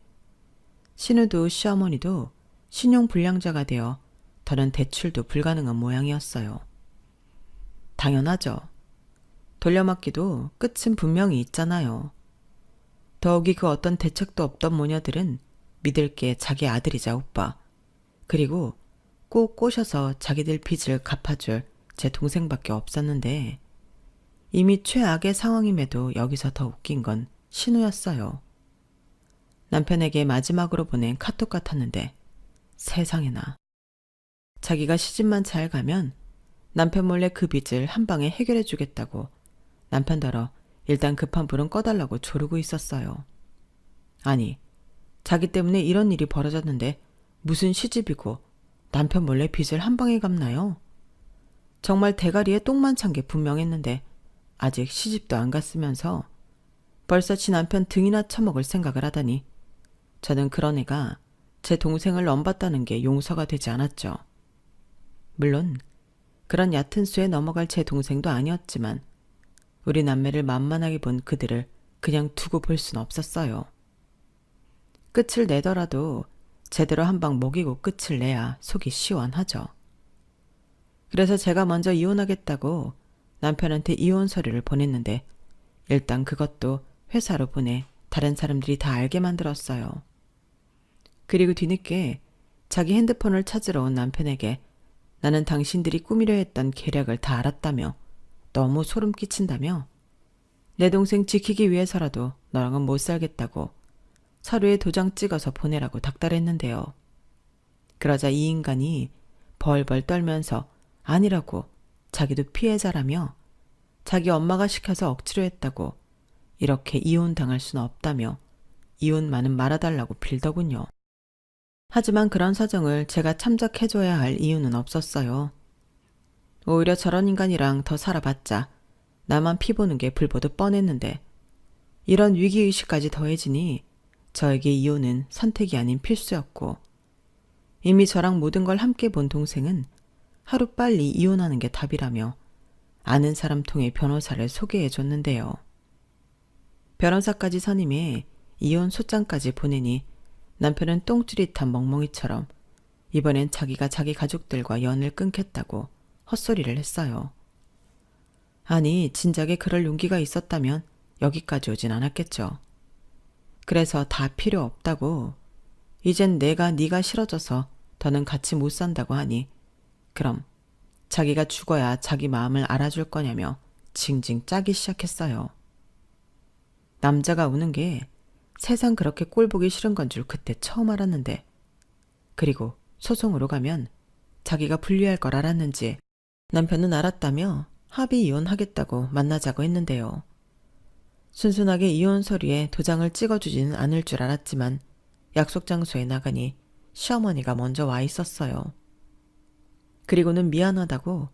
신우도 시어머니도 신용불량자가 되어 더는 대출도 불가능한 모양이었어요. 당연하죠. 돌려막기도 끝은 분명히 있잖아요. 더욱이 그 어떤 대책도 없던 모녀들은 믿을 게 자기 아들이자 오빠 그리고 꼭 꼬셔서 자기들 빚을 갚아줄 제 동생밖에 없었는데 이미 최악의 상황임에도 여기서 더 웃긴 건 신우였어요. 남편에게 마지막으로 보낸 카톡 같았는데 세상에나. 자기가 시집만 잘 가면 남편 몰래 그 빚을 한 방에 해결해 주겠다고 남편더러 일단 급한 불은 꺼달라고 조르고 있었어요. 아니, 자기 때문에 이런 일이 벌어졌는데 무슨 시집이고 남편 몰래 빚을 한 방에 갚나요? 정말 대가리에 똥만 찬 게 분명했는데 아직 시집도 안 갔으면서 벌써 지 남편 등이나 쳐먹을 생각을 하다니 저는 그런 애가 제 동생을 넘봤다는 게 용서가 되지 않았죠. 물론 그런 얕은 수에 넘어갈 제 동생도 아니었지만 우리 남매를 만만하게 본 그들을 그냥 두고 볼 순 없었어요. 끝을 내더라도 제대로 한 방 먹이고 끝을 내야 속이 시원하죠. 그래서 제가 먼저 이혼하겠다고 남편한테 이혼 서류를 보냈는데 일단 그것도 회사로 보내 다른 사람들이 다 알게 만들었어요. 그리고 뒤늦게 자기 핸드폰을 찾으러 온 남편에게 나는 당신들이 꾸미려 했던 계략을 다 알았다며 너무 소름 끼친다며 내 동생 지키기 위해서라도 너랑은 못 살겠다고 서류에 도장 찍어서 보내라고 닥달했는데요. 그러자 이 인간이 벌벌 떨면서 아니라고 자기도 피해자라며 자기 엄마가 시켜서 억지로 했다고 이렇게 이혼당할 수는 없다며 이혼만은 말아달라고 빌더군요. 하지만 그런 사정을 제가 참작해줘야 할 이유는 없었어요. 오히려 저런 인간이랑 더 살아봤자 나만 피보는 게 불보듯 뻔했는데 이런 위기의식까지 더해지니 저에게 이혼은 선택이 아닌 필수였고 이미 저랑 모든 걸 함께 본 동생은 하루빨리 이혼하는 게 답이라며 아는 사람 통해 변호사를 소개해줬는데요. 변호사까지 선임해 이혼 소장까지 보내니 남편은 똥줄이탄 멍멍이처럼 이번엔 자기가 자기 가족들과 연을 끊겠다고 헛소리를 했어요. 아니, 진작에 그럴 용기가 있었다면 여기까지 오진 않았겠죠. 그래서 다 필요 없다고 이젠 내가 네가 싫어져서 더는 같이 못 산다고 하니 그럼 자기가 죽어야 자기 마음을 알아줄 거냐며 징징 짜기 시작했어요. 남자가 우는 게 세상 그렇게 꼴보기 싫은 건 줄 그때 처음 알았는데 그리고 소송으로 가면 자기가 불리할 걸 알았는지 남편은 알았다며 합의 이혼하겠다고 만나자고 했는데요. 순순하게 이혼 서류에 도장을 찍어주지는 않을 줄 알았지만 약속 장소에 나가니 시어머니가 먼저 와 있었어요. 그리고는 미안하다고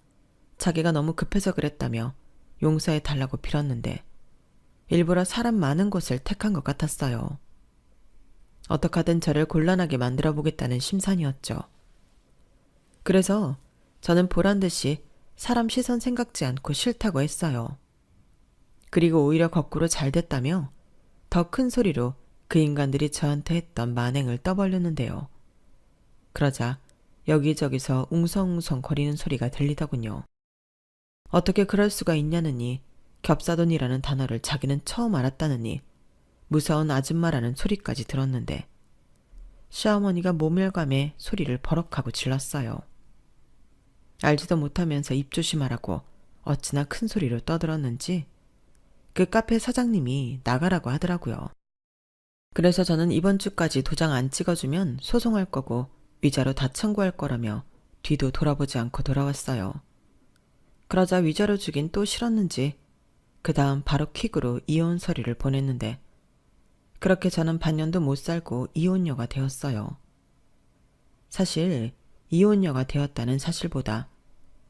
자기가 너무 급해서 그랬다며 용서해달라고 빌었는데 일부러 사람 많은 곳을 택한 것 같았어요. 어떡하든 저를 곤란하게 만들어 보겠다는 심산이었죠. 그래서 저는 보란듯이 사람 시선 생각지 않고 싫다고 했어요. 그리고 오히려 거꾸로 잘 됐다며 더 큰 소리로 그 인간들이 저한테 했던 만행을 떠벌렸는데요. 그러자 여기저기서 웅성웅성 거리는 소리가 들리더군요. 어떻게 그럴 수가 있냐느니 겹사돈이라는 단어를 자기는 처음 알았다느니 무서운 아줌마라는 소리까지 들었는데 시어머니가 모멸감에 소리를 버럭하고 질렀어요. 알지도 못하면서 입 조심하라고 어찌나 큰 소리로 떠들었는지 그 카페 사장님이 나가라고 하더라고요. 그래서 저는 이번 주까지 도장 안 찍어주면 소송할 거고 위자료 다 청구할 거라며 뒤도 돌아보지 않고 돌아왔어요. 그러자 위자료 주긴 또 싫었는지 그 다음 바로 퀵으로 이혼 서류를 보냈는데 그렇게 저는 반년도 못 살고 이혼녀가 되었어요. 사실 이혼녀가 되었다는 사실보다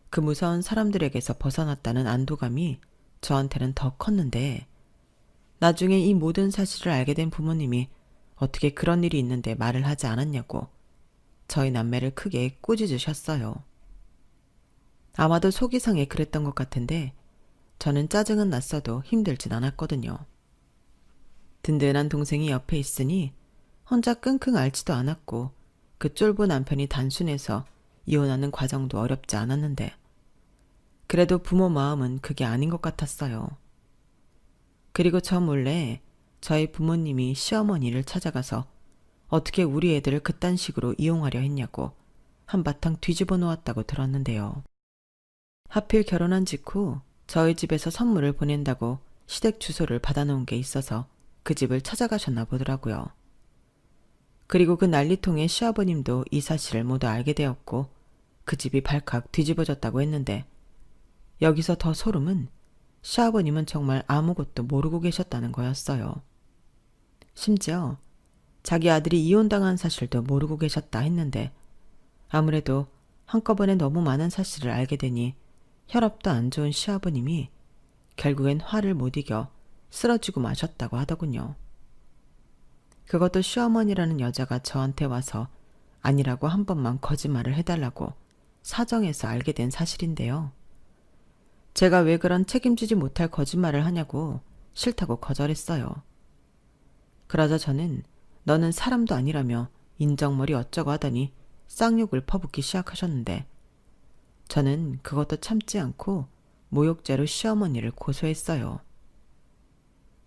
그 무서운 사람들에게서 벗어났다는 안도감이 저한테는 더 컸는데 나중에 이 모든 사실을 알게 된 부모님이 어떻게 그런 일이 있는데 말을 하지 않았냐고 저희 남매를 크게 꾸짖으셨어요. 아마도 속이 상해 그랬던 것 같은데 저는 짜증은 났어도 힘들진 않았거든요. 든든한 동생이 옆에 있으니 혼자 끙끙 앓지도 않았고 그 쫄보 남편이 단순해서 이혼하는 과정도 어렵지 않았는데 그래도 부모 마음은 그게 아닌 것 같았어요. 그리고 저 몰래 저희 부모님이 시어머니를 찾아가서 어떻게 우리 애들을 그딴 식으로 이용하려 했냐고 한바탕 뒤집어 놓았다고 들었는데요. 하필 결혼한 직후 저희 집에서 선물을 보낸다고 시댁 주소를 받아놓은 게 있어서 그 집을 찾아가셨나 보더라고요. 그리고 그 난리통에 시아버님도 이 사실을 모두 알게 되었고 그 집이 발칵 뒤집어졌다고 했는데 여기서 더 소름은 시아버님은 정말 아무것도 모르고 계셨다는 거였어요. 심지어 자기 아들이 이혼당한 사실도 모르고 계셨다 했는데 아무래도 한꺼번에 너무 많은 사실을 알게 되니 혈압도 안 좋은 시아버님이 결국엔 화를 못 이겨 쓰러지고 마셨다고 하더군요. 그것도 시어머니라는 여자가 저한테 와서 아니라고 한 번만 거짓말을 해달라고 사정해서 알게 된 사실인데요. 제가 왜 그런 책임지지 못할 거짓말을 하냐고 싫다고 거절했어요. 그러자 저는 너는 사람도 아니라며 인정머리 어쩌고 하더니 쌍욕을 퍼붓기 시작하셨는데 저는 그것도 참지 않고 모욕죄로 시어머니를 고소했어요.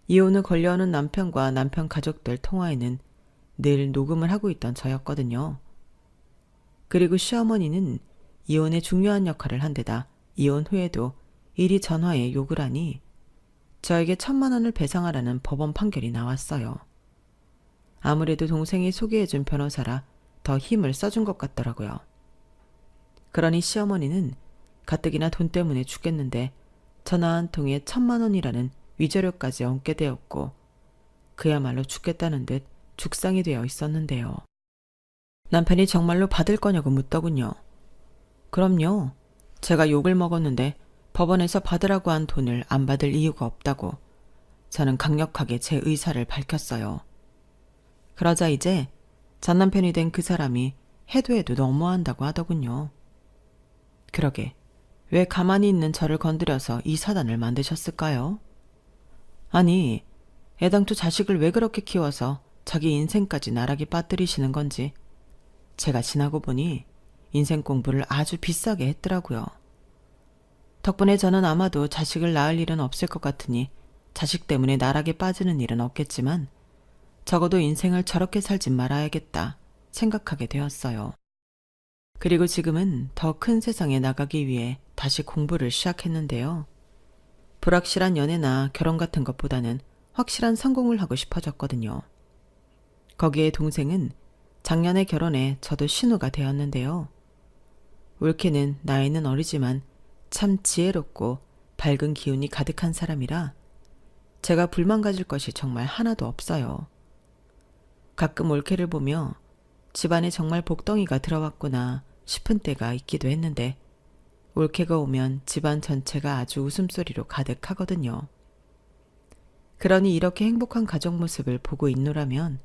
이혼 후 걸려오는 남편과 남편 가족들 통화에는 늘 녹음을 하고 있던 저였거든요. 그리고 시어머니는 이혼에 중요한 역할을 한 데다 이혼 후에도 이리 전화에 욕을 하니 저에게 1,000만 원을 배상하라는 법원 판결이 나왔어요. 아무래도 동생이 소개해준 변호사라 더 힘을 써준 것 같더라고요. 그러니 시어머니는 가뜩이나 돈 때문에 죽겠는데 전화 한 통에 1,000만 원이라는 위자료까지 얹게 되었고 그야말로 죽겠다는 듯 죽상이 되어 있었는데요. 남편이 정말로 받을 거냐고 묻더군요. 그럼요. 제가 욕을 먹었는데 법원에서 받으라고 한 돈을 안 받을 이유가 없다고 저는 강력하게 제 의사를 밝혔어요. 그러자 이제 전남편이 된 그 사람이 해도 해도 너무한다고 하더군요. 그러게 왜 가만히 있는 저를 건드려서 이 사단을 만드셨을까요? 아니, 애당초 자식을 왜 그렇게 키워서 자기 인생까지 나락에 빠뜨리시는 건지 제가 지나고 보니 인생 공부를 아주 비싸게 했더라고요. 덕분에 저는 아마도 자식을 낳을 일은 없을 것 같으니 자식 때문에 나락에 빠지는 일은 없겠지만 적어도 인생을 저렇게 살지 말아야겠다 생각하게 되었어요. 그리고 지금은 더 큰 세상에 나가기 위해 다시 공부를 시작했는데요. 불확실한 연애나 결혼 같은 것보다는 확실한 성공을 하고 싶어졌거든요. 거기에 동생은 작년에 결혼해 저도 신우가 되었는데요. 올케는 나이는 어리지만 참 지혜롭고 밝은 기운이 가득한 사람이라 제가 불만 가질 것이 정말 하나도 없어요. 가끔 올케를 보며 집안에 정말 복덩이가 들어왔구나 싶은 때가 있기도 했는데 올케가 오면 집안 전체가 아주 웃음소리로 가득하거든요. 그러니 이렇게 행복한 가족 모습을 보고 있노라면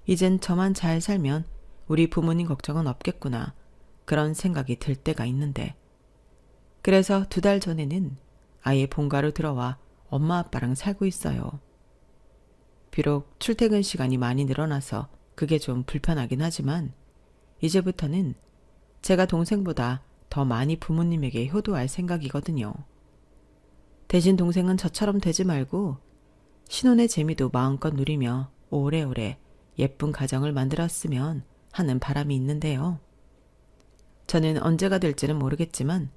이젠 저만 잘 살면 우리 부모님 걱정은 없겠구나 그런 생각이 들 때가 있는데 그래서 2달 전에는 아예 본가로 들어와 엄마 아빠랑 살고 있어요. 비록 출퇴근 시간이 많이 늘어나서 그게 좀 불편하긴 하지만 이제부터는 제가 동생보다 더 많이 부모님에게 효도할 생각이거든요. 대신 동생은 저처럼 되지 말고 신혼의 재미도 마음껏 누리며 오래오래 예쁜 가정을 만들었으면 하는 바람이 있는데요. 저는 언제가 될지는 모르겠지만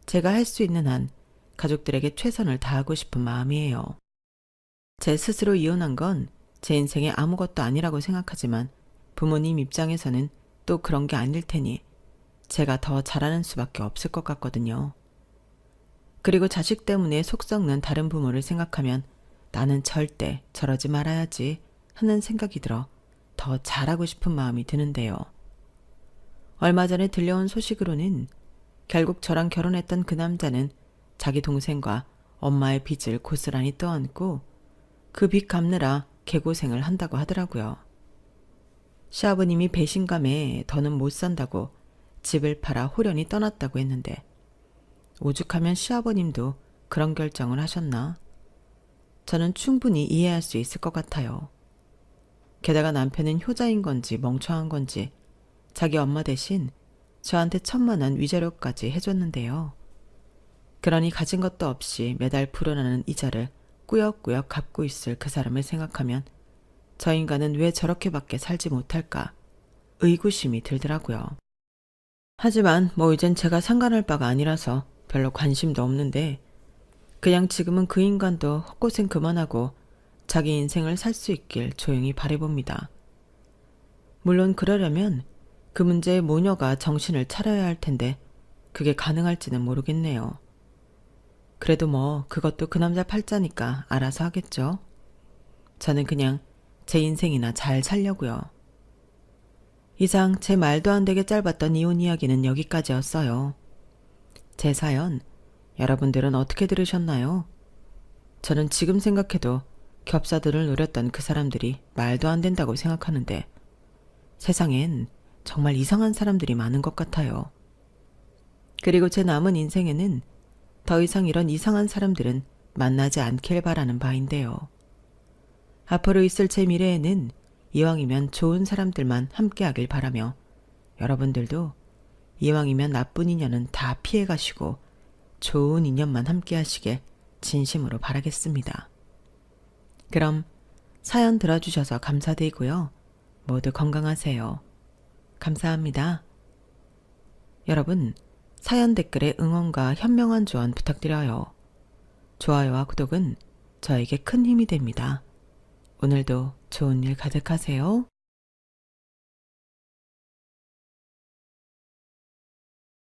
제가 할 수 있는 한 가족들에게 최선을 다하고 싶은 마음이에요. 제 스스로 이혼한 건 제 인생에 아무것도 아니라고 생각하지만 부모님 입장에서는 또 그런 게 아닐 테니 제가 더 잘하는 수밖에 없을 것 같거든요. 그리고 자식 때문에 속 썩는 다른 부모를 생각하면 나는 절대 저러지 말아야지 하는 생각이 들어 더 잘하고 싶은 마음이 드는데요. 얼마 전에 들려온 소식으로는 결국 저랑 결혼했던 그 남자는 자기 동생과 엄마의 빚을 고스란히 떠안고 그 빚 갚느라 개고생을 한다고 하더라고요. 시아버님이 배신감에 더는 못 산다고 집을 팔아 호련히 떠났다고 했는데 오죽하면 시아버님도 그런 결정을 하셨나? 저는 충분히 이해할 수 있을 것 같아요. 게다가 남편은 효자인 건지 멍청한 건지 자기 엄마 대신 저한테 1,000만 원 위자료까지 해줬는데요. 그러니 가진 것도 없이 매달 불어나는 이자를 꾸역꾸역 갚고 있을 그 사람을 생각하면 저 인간은 왜 저렇게밖에 살지 못할까 의구심이 들더라고요. 하지만 이젠 제가 상관할 바가 아니라서 별로 관심도 없는데 그냥 지금은 그 인간도 헛고생 그만하고 자기 인생을 살 수 있길 조용히 바라봅니다. 물론 그러려면 그 문제에 모녀가 정신을 차려야 할 텐데 그게 가능할지는 모르겠네요. 그래도 뭐 그것도 그 남자 팔자니까 알아서 하겠죠. 저는 그냥 제 인생이나 잘 살려고요. 이상 제 말도 안 되게 짧았던 이혼 이야기는 여기까지였어요. 제 사연 여러분들은 어떻게 들으셨나요? 저는 지금 생각해도 겹사들을 노렸던 그 사람들이 말도 안 된다고 생각하는데 세상엔 정말 이상한 사람들이 많은 것 같아요. 그리고 제 남은 인생에는 더 이상 이런 이상한 사람들은 만나지 않길 바라는 바인데요. 앞으로 있을 제 미래에는 이왕이면 좋은 사람들만 함께하길 바라며 여러분들도 이왕이면 나쁜 인연은 다 피해가시고 좋은 인연만 함께하시길 진심으로 바라겠습니다. 그럼 사연 들어주셔서 감사드리고요. 모두 건강하세요. 감사합니다. 여러분, 사연 댓글에 응원과 현명한 조언 부탁드려요. 좋아요와 구독은 저에게 큰 힘이 됩니다. 오늘도 좋은 일 가득하세요.